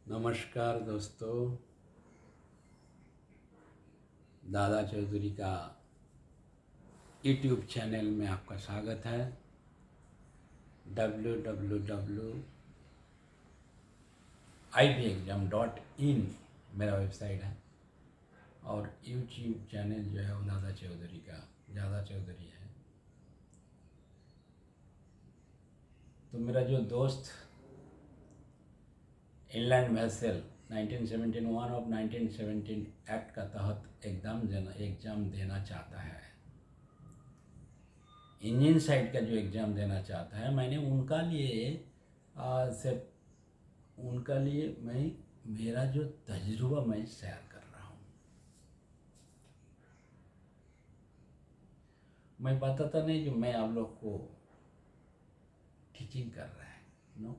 नमस्कार दोस्तों, दादा चौधरी का यूट्यूब चैनल में आपका स्वागत है। www.ivexam.in मेरा वेबसाइट है और यूट्यूब चैनल जो है वो दादा चौधरी का ज़्यादा चौधरी है। तो मेरा जो दोस्त इनलैंड वेसल 1971 और 1917 एक्ट का तहत एग्ज़ाम देना चाहता है, इंजन साइड का जो एग्ज़ाम देना चाहता है, मैंने उनका लिए मैं मेरा जो तजुर्बा मैं शेयर कर रहा हूँ। मैं बताता नहीं कि मैं आप लोग को टीचिंग कर रहा है, नो,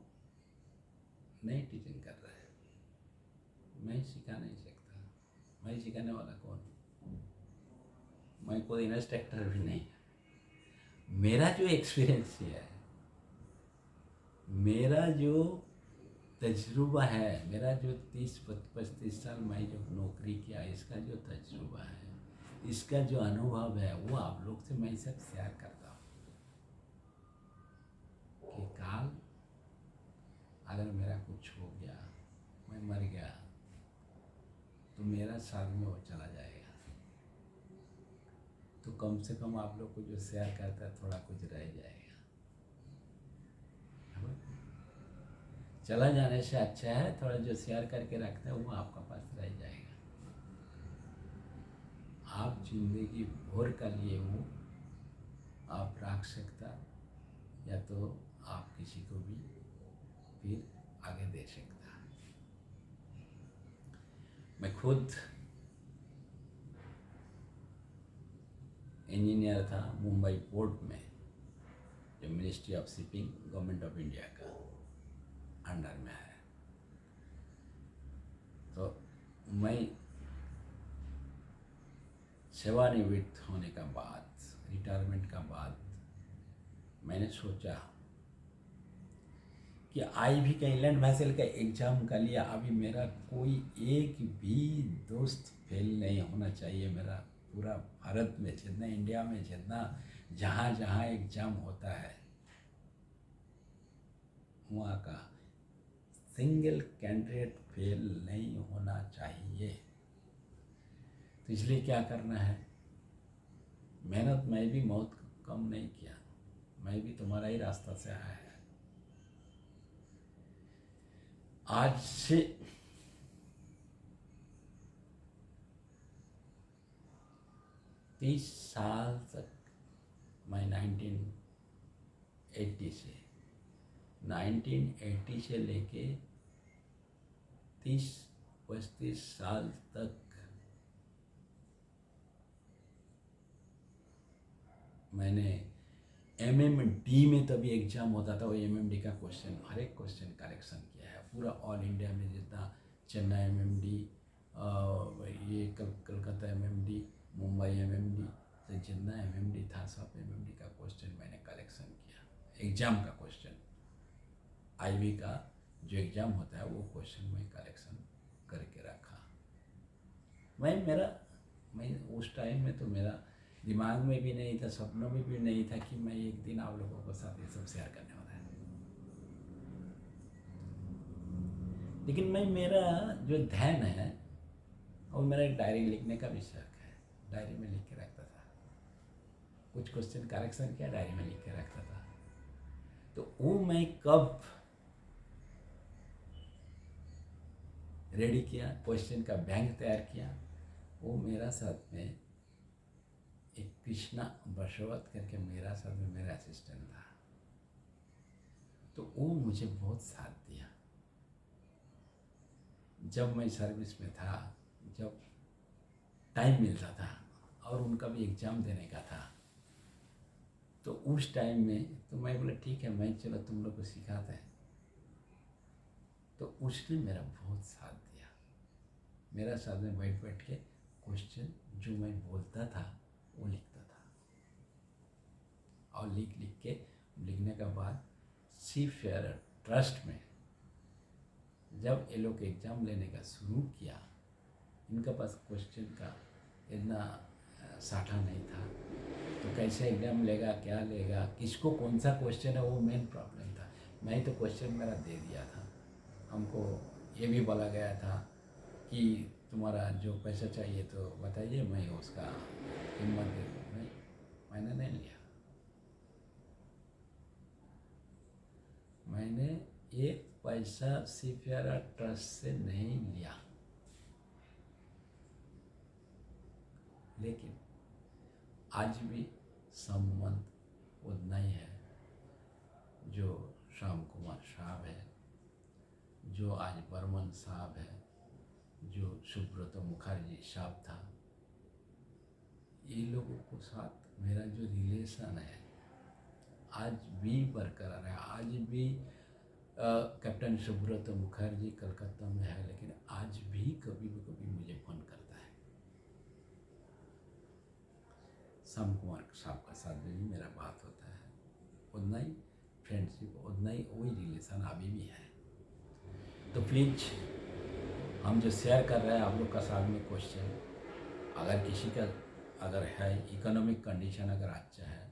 नहीं टीचिंग कर रहा है। मैं सिखा नहीं सकता, मैं सिखाने वाला कौन हूँ? मैं कोई इंस्ट्रक्टर भी नहीं। मेरा जो एक्सपीरियंस है, मेरा जो तजुर्बा है, मेरा जो 30-35 साल मैं जो नौकरी किया, इसका जो तजुर्बा है, इसका जो अनुभव है, वो आप लोग से मैं सब शेयर करता हूँ कि काल अगर मेरा कुछ हो गया, मैं मर गया, तो मेरा साथ में वो चला जाएगा। तो कम से कम आप लोग को जो शेयर करता है थोड़ा कुछ रह जाएगा। चला जाने से अच्छा है थोड़ा जो शेयर करके रखता है वो आपका पास रह जाएगा। आप जिंदगी भर का लिए वो आप रख सकता, या तो आप किसी को भी फिर आगे दे सकता। मैं खुद इंजीनियर था मुंबई पोर्ट में, जो ministry of shipping government of India का अंडर में है। तो मैं सेवानिवृत्त होने का बाद, रिटायरमेंट का बाद, मैंने सोचा कि आईवी का इंलैंड वेसल का एग्ज़ाम का लिया। अभी मेरा कोई एक भी दोस्त फेल नहीं होना चाहिए। मेरा पूरा भारत में जितना, इंडिया में जितना, जहाँ जहाँ एग्ज़ाम होता है, वहाँ का सिंगल कैंडिडेट फेल नहीं होना चाहिए। तो इसलिए क्या करना है, मेहनत मैं भी बहुत कम नहीं किया, मैं भी तुम्हारा ही रास्ता से आया है। आज से 30 साल तक मैं 1980 से लेके 30-35 साल तक मैंने MMD में तभी एग्ज़ाम होता था, वो MMD का क्वेश्चन, हर एक क्वेश्चन करेक्शन किया है। पूरा ऑल इंडिया में जितना चेन्नई MMD, ये कलकत्ता MMD, मुंबई MMD, तो जितना MMD था सब MMD का क्वेश्चन मैंने कलेक्शन किया। एग्ज़ाम का क्वेश्चन, आईवी का जो एग्ज़ाम होता है वो क्वेश्चन मैं कलेक्शन करके रखा। मैं उस टाइम में तो मेरा दिमाग में भी नहीं था, सपनों में भी नहीं था कि मैं एक दिन आप लोगों के साथ ये सब शेयर करने वाला है। लेकिन मेरा जो ध्यान है, और मेरा एक डायरी लिखने का भी शौक है, डायरी में लिख के रखता था। कुछ क्वेश्चन करेक्शन किया, डायरी में लिख के रखता था। तो वो मैं कब रेडी किया, क्वेश्चन का बैंक तैयार किया, वो मेरा साथ में एक कृष्णा बशवत करके मेरा साथ में मेरा असिस्टेंट था। तो वो मुझे बहुत साथ दिया। जब मैं सर्विस में था, जब टाइम मिलता था, और उनका भी एग्ज़ाम देने का था, तो उस टाइम में तो मैं बोला ठीक है, मैं चलो तुम लोग को सिखाते हैं। तो उसने मेरा बहुत साथ दिया, मेरा साथ में बैठ बैठ के क्वेश्चन जो मैं बोलता था वो लिखता था, और लिखने के बाद सी फेयर ट्रस्ट में जब ये लोग एग्ज़ाम लेने का शुरू किया, इनके पास क्वेश्चन का इतना साठा नहीं था, तो कैसे एग्ज़ाम लेगा, क्या लेगा, किसको कौन सा क्वेश्चन है, वो मेन प्रॉब्लम था। मैं तो क्वेश्चन मेरा दे दिया था। हमको ये भी बोला गया था कि तुम्हारा जो पैसा चाहिए तो बताइए, मैं उसका कीमत दे दूँ। नहीं, मैंने नहीं लिया। मैंने एक पैसा सीफेयर ट्रस्ट से नहीं लिया, लेकिन आज भी संबंध उतना ही है जो श्याम कुमार साहब है, जो आज बर्मन साहब है, जो सुब्रत मुखर्जी साहब था। ये लोगों के साथ मेरा जो रिलेशन है आज भी बरकरार है। आज भी कैप्टन सुब्रत मुखर्जी कलकत्ता में है, लेकिन आज भी कभी मुझे फ़ोन करता है। श्याम कुमार साहब का साथ भी मेरा बात होता है, उतना ही फ्रेंडशिप, उतना ही वही रिलेशन अभी भी है। तो प्लीज़ हम जो शेयर कर रहे हैं आप लोग का साथ में क्वेश्चन, अगर किसी का अगर है इकोनॉमिक कंडीशन अगर अच्छा है,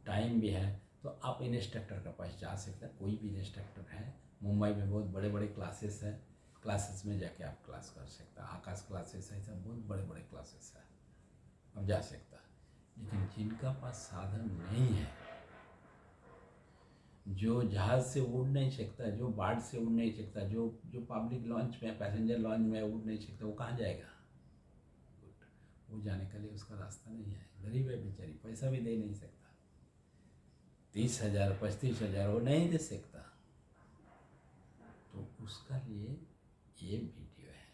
टाइम भी है, तो आप इंस्ट्रक्टर के पास जा सकते हैं। कोई भी इंस्ट्रक्टर है, मुंबई में बहुत बड़े बड़े क्लासेस हैं, क्लासेस में जाके आप क्लास कर सकते हैं। आकाश क्लासेस है, सब बहुत बड़े बड़े क्लासेस हैं, आप जा सकता है। लेकिन जिनका पास साधन नहीं है, जो जहाज़ से उड़ नहीं सकता, जो बाढ़ से उड़ नहीं सकता, जो जो पब्लिक लॉन्च में, पैसेंजर लॉन्च में उड़ नहीं सकता, वो कहाँ जाएगा? वो जाने के लिए उसका रास्ता नहीं है। गरीब है बेचारी, पैसा भी दे नहीं सकता, 30,000 35,000 वो नहीं दे सकता। तो उसका लिए ये वीडियो है।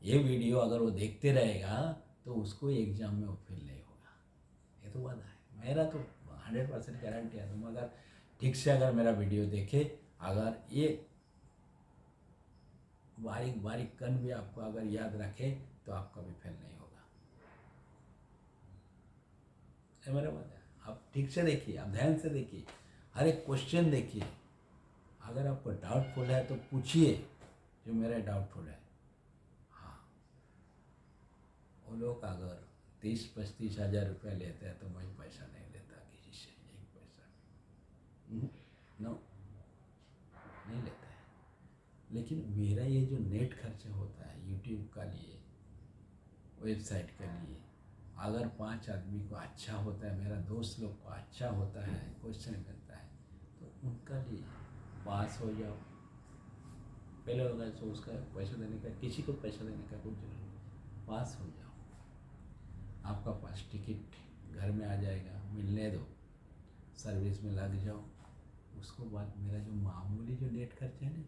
ये वीडियो अगर वो देखते रहेगा तो उसको एग्ज़ाम में वो फेल नहीं होगा, ये तो वादा है मेरा। तो 100% गारंटी है। तुम अगर ठीक से अगर मेरा वीडियो देखे, अगर ये बारीक बारीक कण भी आपको अगर याद रखे, तो आप कभी फेल नहीं होगा, ये मेरा वादा है। आप ठीक से देखिए, आप ध्यान से देखिए, हर एक क्वेश्चन देखिए। अगर आपको डाउटफुल है तो पूछिए, जो मेरा डाउटफुल है। हाँ, वो लोग अगर 30-35 हज़ार रुपया लेते हैं तो मैं पैसा नहीं लेता किसी से, एक पैसा नो, नहीं लेता है। लेकिन मेरा ये जो नेट खर्चा होता है यूट्यूब का लिए, वेबसाइट के लिए, अगर 5 आदमी को अच्छा होता है, मेरा दोस्त लोग को अच्छा होता है, क्वेश्चन करता है, तो उनका लिए पास हो जाओ। पहले होगा तो उसका पैसा देने का, किसी को पैसा देने का कुछ जरूरत नहीं, पास हो जाओ, आपका पास टिकट घर में आ जाएगा, मिलने दो, सर्विस में लग जाओ। उसको बाद मेरा जो मामूली जो नेट खर्चा है ना,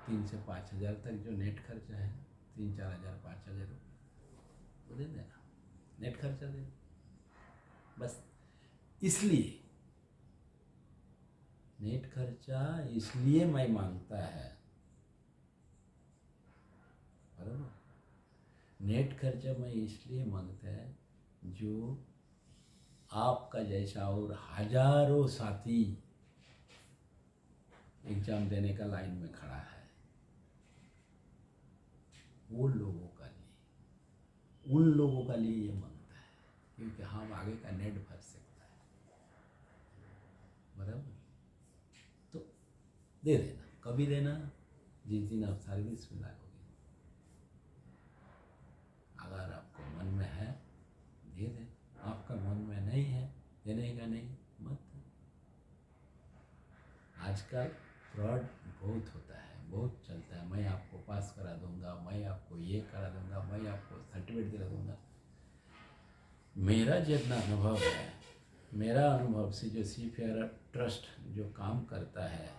3 से 5 हज़ार तक जो नेट खर्चा है, 3-4 हज़ार 5 हज़ार रुपये वो दे देना, नेट खर्चा दे बस। इसलिए नेट खर्चा इसलिए मैं मांगता है, बराबर। नेट खर्चा मैं इसलिए मांगता है, जो आपका जैसा और हजारों साथी एग्ज़ाम देने का लाइन में खड़ा है, वो लोगों का लिए, उन लोगों का लिए ये मांगता है, क्योंकि हम आगे का नेट भर सकता है, बराबर। तो दे देना, कभी देना जिस दिन आप सर्विस में लागोगे। अगर आपको मन में है दे दें, आपका मन में नहीं है देने का नहीं, मत। आजकल फ्रॉड बहुत होता है, बहुत चलता है। मैं आपको पास करा दूंगा, मैं आपको ये करा दूंगा, मैं आपको सर्टिफिकेट दिला दूंगा। मेरा जितना अनुभव है, मेरा अनुभव से जो सीफेयर ट्रस्ट जो काम करता है,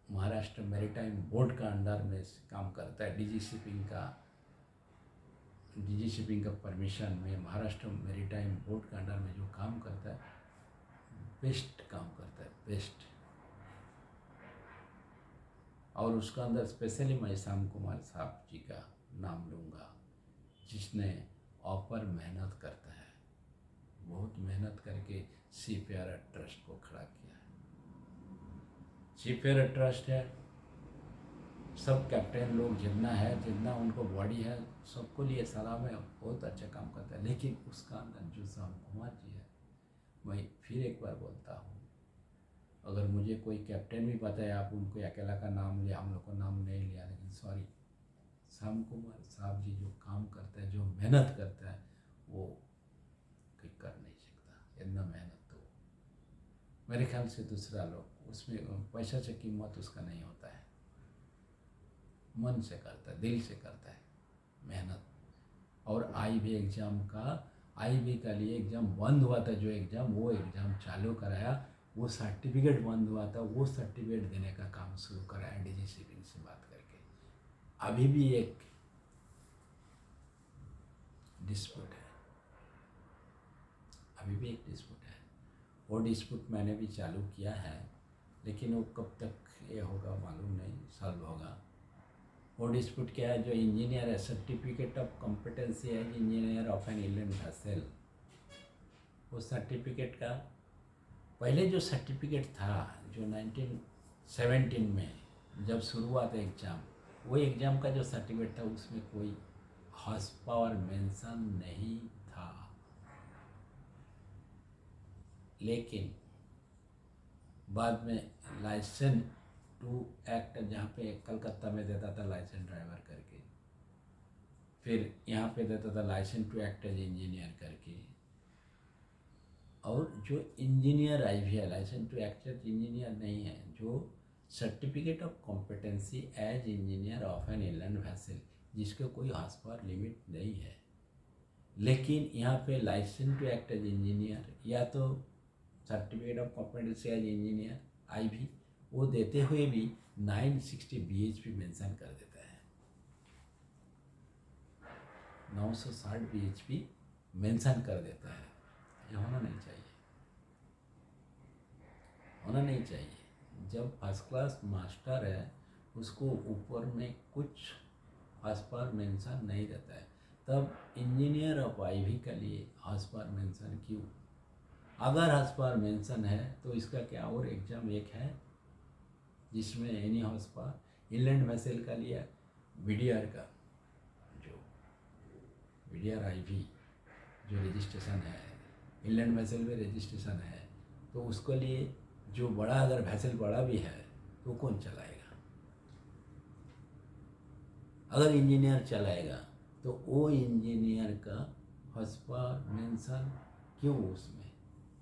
महाराष्ट्र मैरीटाइम बोर्ड का अंडर में काम करता है, डीजी शिपिंग का परमिशन में महाराष्ट्र मैरीटाइम बोर्ड का अंडर में जो काम करता है, बेस्ट काम करता है, बेस्ट। और उसका अंदर स्पेशली मैं श्याम कुमार साहब जी का नाम लूँगा, जिसने ऑपर मेहनत करता है, बहुत मेहनत करके सीफेयर ट्रस्ट को खड़ा किया है। चीफ एयर ट्रस्ट है, सब कैप्टन लोग जितना है, जितना उनको बॉडी है, सबको लिए सलाम है, बहुत अच्छा काम करता है। लेकिन उसका अंदर जो श्याम कुमार जी है, मैं फिर एक बार बोलता हूँ, अगर मुझे कोई कैप्टन भी पता है, आप उनको अकेला का नाम लिया, हम लोग को नाम नहीं लिया, लेकिन सॉरी, श्याम कुमार साहब जी जो काम करता है, जो मेहनत करता है, वो कोई कर नहीं सकता। इतना मेहनत तो मेरे ख्याल से दूसरा लोग उसमें पैसा से कीमत उसका नहीं होता है, मन से करता है, दिल से करता है मेहनत। और IB एग्ज़ाम का, IB का लिए एग्ज़ाम बंद हुआ था, जो एग्ज़ाम वो एग्ज़ाम चालू कराया, वो सर्टिफिकेट बंद हुआ था, वो सर्टिफिकेट देने का काम शुरू कराया DG शिपिंग से बात करके। अभी भी एक डिस्प्यूट है, अभी भी एक डिस्प्यूट है। वो डिस्प्यूट मैंने भी चालू किया है, लेकिन वो कब तक ये होगा मालूम नहीं, सॉल्व होगा। वो डिस्प्यूट क्या है, जो इंजीनियर है, certificate of competency as engineer of an inland vessel, वो सर्टिफिकेट का पहले जो सर्टिफिकेट था, जो 1917 में जब शुरू हुआ था एग्ज़ाम, वो एग्ज़ाम का जो सर्टिफिकेट था उसमें कोई हॉर्स पावर मेंशन नहीं था। लेकिन बाद में लाइसेंस टू एक्ट, जहाँ पे कलकत्ता में देता था लाइसेंस ड्राइवर करके, फिर यहाँ पे देता था license to act as engineer करके, और जो इंजीनियर IB है, license to act as engineer नहीं है, जो certificate of competency as engineer of an inland vessel, जिसके कोई हॉर्स पावर लिमिट नहीं है। लेकिन यहाँ पे license to act as engineer या तो certificate of competency as engineer IB, वो देते हुए भी 960 bhp मेंशन कर देता है, 960 bhp मेंशन कर देता है। ये होना नहीं चाहिए, होना नहीं चाहिए। जब फर्स्ट क्लास मास्टर है, उसको ऊपर में कुछ हॉर्स पावर मेंशन नहीं रहता है, तब इंजीनियर ऑफ IB के लिए हॉर्स पावर मेंशन क्यों? अगर हॉर्स पावर मेंशन है तो इसका क्या और एग्ज़ाम एक है जिसमें any horse power inland vessel का लिया, VDR का, जो VDR IB जो रजिस्ट्रेशन है, इनलैंड वेसल में रजिस्ट्रेशन है, तो उसके लिए जो बड़ा, अगर वेसल बड़ा भी है तो कौन चलाएगा? अगर इंजीनियर चलाएगा तो वो इंजीनियर का हॉर्स पावर मेंशन क्यों उसमें?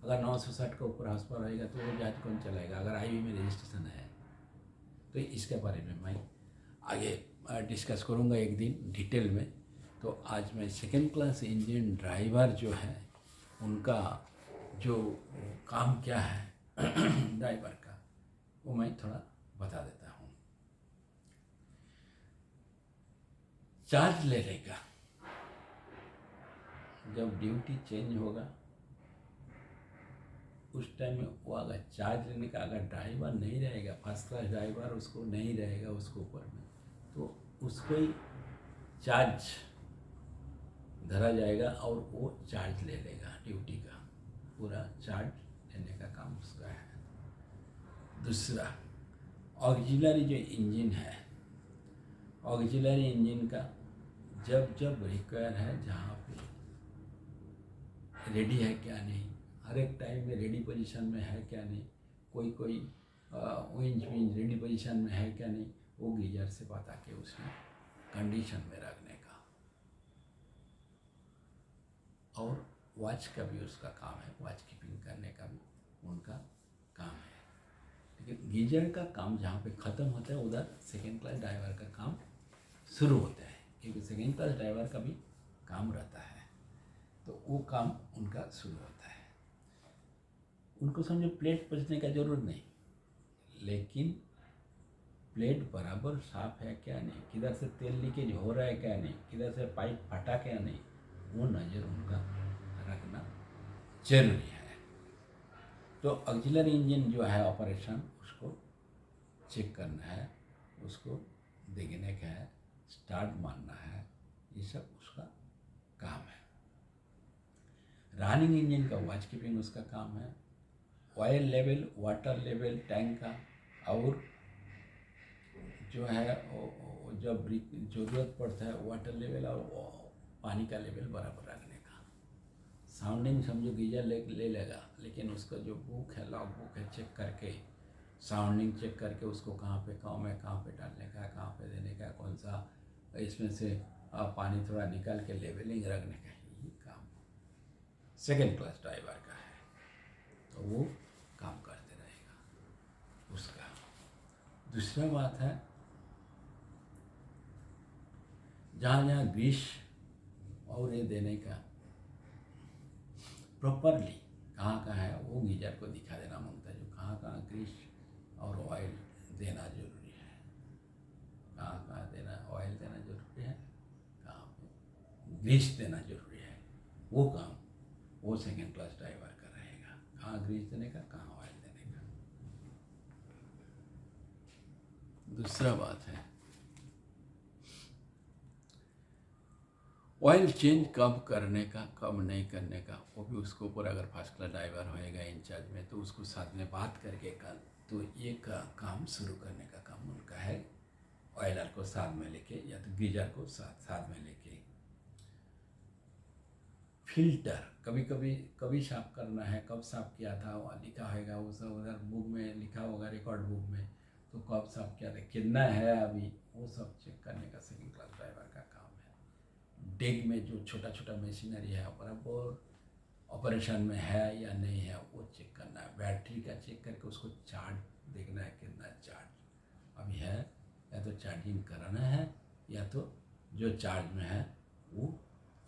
अगर 960 का ऊपर हॉर्स पावर रहेगा तो वो जहाज कौन चलाएगा, अगर IB में रजिस्ट्रेशन है? तो इसके बारे में मैं आगे डिस्कस करूँगा एक दिन डिटेल में। तो आज मैं सेकेंड क्लास इंजन ड्राइवर जो है, उनका जो काम क्या है ड्राइवर का, वो मैं थोड़ा बता देता हूँ। चार्ज ले लेगा, जब ड्यूटी चेंज होगा उस टाइम में वो अगर चार्ज लेने का, अगर ड्राइवर नहीं रहेगा, फर्स्ट क्लास ड्राइवर उसको नहीं रहेगा उसको ऊपर में, तो उसको ही चार्ज धरा जाएगा और वो चार्ज ले लेगा, ड्यूटी का पूरा चार्ज लेने का काम उसका है। दूसरा, ऑक्सिलरी जो इंजन है, ऑक्सिलरी इंजन का जब जब रिक्वायर है, जहाँ पे रेडी है क्या नहीं, हर एक टाइम में रेडी पोजीशन में है क्या नहीं, कोई विंच रेडी पोजीशन में है क्या नहीं, वो गीजर से बता के उसमें कंडीशन में रखने का। और वॉच का भी उसका काम है, वॉच कीपिंग करने का भी उनका काम है। लेकिन गीजर का काम जहाँ पे ख़त्म होता है, उधर सेकेंड क्लास ड्राइवर का काम शुरू होता है, क्योंकि सेकेंड क्लास ड्राइवर का भी काम रहता है, तो वो काम उनका शुरू होता है। उनको समझो प्लेट पोंछने का ज़रूरत नहीं, लेकिन प्लेट बराबर साफ है क्या नहीं, किधर से तेल लीकेज हो रहा है क्या नहीं, किधर से पाइप फटा क्या नहीं, वो नज़र उनका रखना जरूरी है। तो ऑक्सिलरी इंजन जो है ऑपरेशन, उसको चेक करना है, उसको देखने का है, स्टार्ट मारना है, ये सब उसका काम है। रनिंग इंजन का वॉच कीपिंग उसका काम है। Oil level, water level tank का और जो है जब ज़रूरत पड़ता है वाटर लेवल और पानी का लेवल बराबर रखने का। साउंडिंग समझो गीजर ले लेगा, लेकिन उसका जो बुक है, लॉग बुक है, चेक करके साउंडिंग चेक करके उसको कहाँ पे डालने का, कहाँ पे देने का, कौन सा इसमें से पानी थोड़ा निकाल के लेवलिंग रखने का, ये काम सेकेंड क्लास ड्राइवर का है। तो वो काम करते रहेगा उसका। दूसरा बात है, जहाँ जहाँ ग्रीस और ये देने का प्रॉपरली कहाँ है वो गीजर को दिखा देना मांगता है, जो कहाँ ग्रीस और ऑयल देना जरूरी है, कहाँ देना, ऑयल देना जरूरी है, कहाँ पे ग्रीस देना जरूरी है, वो काम वो सेकेंड क्लास ड्राइवर का रहेगा, कहाँ ग्रीस देने का, कहाँ ऑयल देने का। दूसरा बात है, ऑयल चेंज कब करने का, कब नहीं करने का, वो भी उसके ऊपर अगर फर्स्ट क्लास ड्राइवर होएगा इंचार्ज में, तो उसको साथ में बात करके तो ये काम शुरू करने का काम उनका है। ऑयलर को साथ में लेके या तो गीजर को साथ में लेके। फिल्टर कभी साफ करना है, कब साफ किया था वो लिखा होगा, वो सब उधर बुक में लिखा होगा, रिकॉर्ड बुक में, तो कब साफ किया था, कितना है अभी, वो सब चेक करने का सेकेंड क्लास ड्राइवर का काम है। डेग में जो छोटा छोटा मशीनरी है बराबर ऑपरेशन में है या नहीं है वो चेक करना है। बैटरी का चेक करके उसको चार्ज देखना है, कितना चार्ज अभी है, या तो चार्जिंग कराना है, या तो जो चार्ज में है वो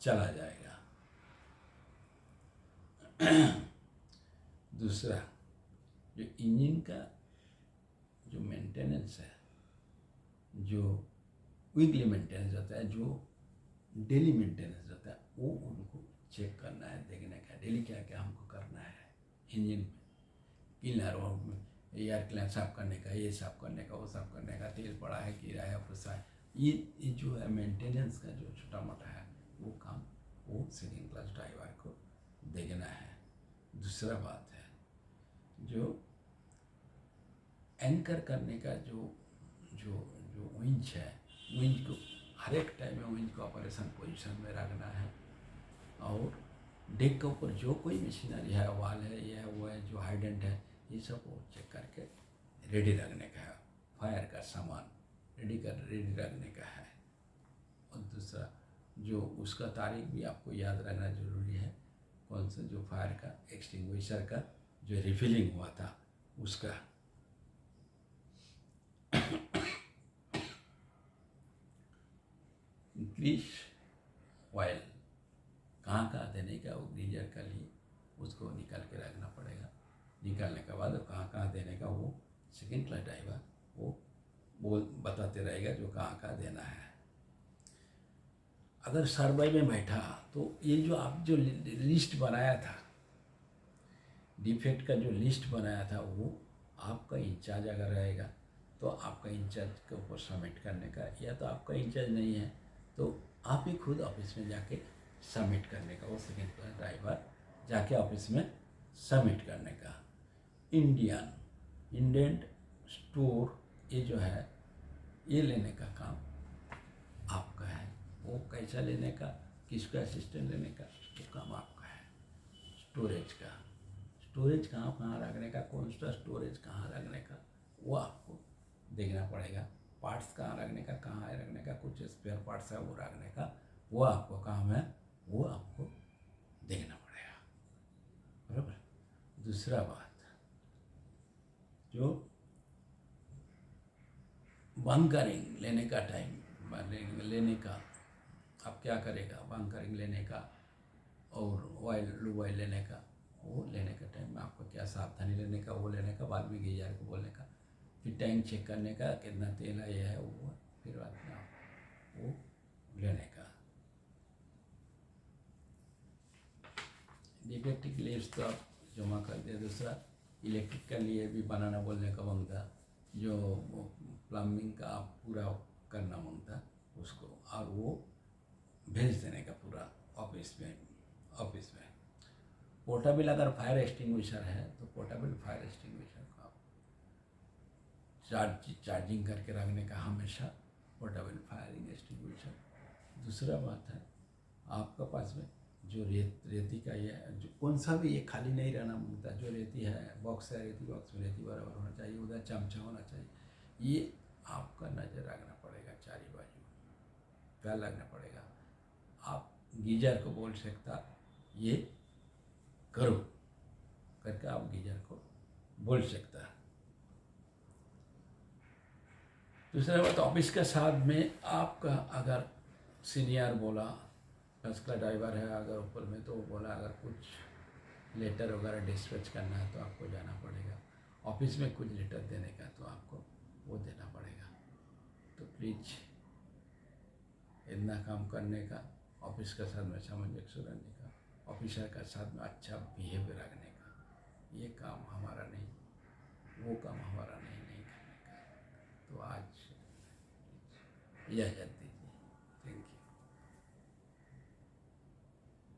चला जाएगा। दूसरा, जो इंजन का जो मेंटेनेंस है, जो वीकली मेंटेनेंस होता है, जो डेली मेंटेनेंस होता है, वो उनको चेक करना है, देखने का डेली क्या क्या हमको करना है इंजन में। क्लीनर और एयर क्लीनर साफ करने का, ये साफ करने का, वो साफ करने का, तेल पड़ा है, गिरा है, फंसा है, ये जो है मेंटेनेंस का जो छोटा मोटा है वो काम वो सेकेंड क्लास ड्राइवर को देखना है। दूसरा बात है, जो एंकर करने का जो जो जो विंच है, विंच को हर एक टाइम में विंच को ऑपरेशन पोजीशन में रखना है। और डेक के ऊपर जो कोई मशीनरी है, वाल है, ये है, वो है, जो हाइडेंट है, ये सब को चेक करके रेडी रखने का है। फायर का सामान रेडी रखने का है। और दूसरा, जो उसका तारीख भी आपको याद रहना जरूरी है, कौन सा जो फायर का एक्सटिंग्विशर का जो रिफिलिंग हुआ था उसका। ग्रीस ऑयल कहाँ देने का, वो गीजर का लिए उसको निकाल के रखना पड़ेगा। निकालने के बाद कहाँ देने का वो सेकेंड क्लास ड्राइवर वो बताते रहेगा जो कहाँ देना है। अगर सर्वे में बैठा तो ये जो आप जो लिस्ट बनाया था, डिफेक्ट का जो लिस्ट बनाया था, वो आपका इंचार्ज अगर रहेगा तो आपका इंचार्ज के ऊपर सबमिट करने का, या तो आपका इंचार्ज नहीं है तो आप ही खुद ऑफिस में जाके सबमिट करने का, वो सेकेंड क्लास ड्राइवर जाके ऑफिस में सबमिट करने का। इंडियन स्टोर ये जो है, ये लेने का काम आपका है। वो कैसा लेने का, किसका असिस्टेंट लेने का, वो काम आपका है। स्टोरेज कहाँ रखने का, कौन सा स्टोरेज कहाँ रखने का, वो आपको देखना पड़ेगा। पार्ट्स कहाँ रखने का, कहाँ रखने का, कुछ स्पेयर पार्ट्स है वो रखने का, वो आपको काम है, वो आपको देखना पड़ेगा, बराबर। दूसरा बात, जो बंकरिंग लेने का टाइम लेने का आप क्या करेगा, बंकरिंग लेने का और ऑयल लेने का, वो लेने का टाइम में आपको क्या सावधानी लेने का, वो लेने का, बाद में गीजर को बोलने का, फिर टैंक चेक करने का, कितना तेल है, ये है, वो है, फिर बाद में आप वो लेने का। डिफेक्टिव लिस्ट तो आप जमा कर दिया। दूसरा, इलेक्ट्रिक के लिए भी बनाना बोलने का मांगता, जो प्लम्बिंग का आप पूरा करना मांगता उसको, और वो भेज देने का पूरा ऑफिस में। पोर्टेबल अगर फायर एक्सटिंग्विशर है तो पोर्टेबल फायर एक्सटिंग्विशर को आप चार्जिंग करके रखने का हमेशा, पोर्टेबल फायरिंग एक्सटिंग्विशर। दूसरा बात है आपका पास में जो रेती का ये जो कौन सा भी ये खाली नहीं रहना मांगता, जो रेती है बॉक्स है, रेती बॉक्स में रेती बराबर होना चाहिए, उधर चमचा होना चाहिए। ये आपका नज़र रखना पड़ेगा, चारी बाजू ख्याल रखना पड़ेगा। आप गीजर को बोल सकता ये करो करके आप गीजर को बोल सकता। दूसरा बात, ऑफिस का साथ में आपका अगर सीनियर बोला, फर्स्ट क्लास ड्राइवर है अगर ऊपर में, तो बोला अगर कुछ लेटर वगैरह डिस्पैच करना है तो आपको जाना पड़ेगा। ऑफिस में कुछ लेटर देने का तो आपको वो देना पड़ेगा। तो प्लीज़ इतना काम करने का, ऑफिस के साथ में सामंजस्य रहने का, ऑफिसर का साथ में अच्छा बिहेवियर रखने का, ये काम हमारा नहीं, वो काम हमारा नहीं करने का। तो आज इजाज़त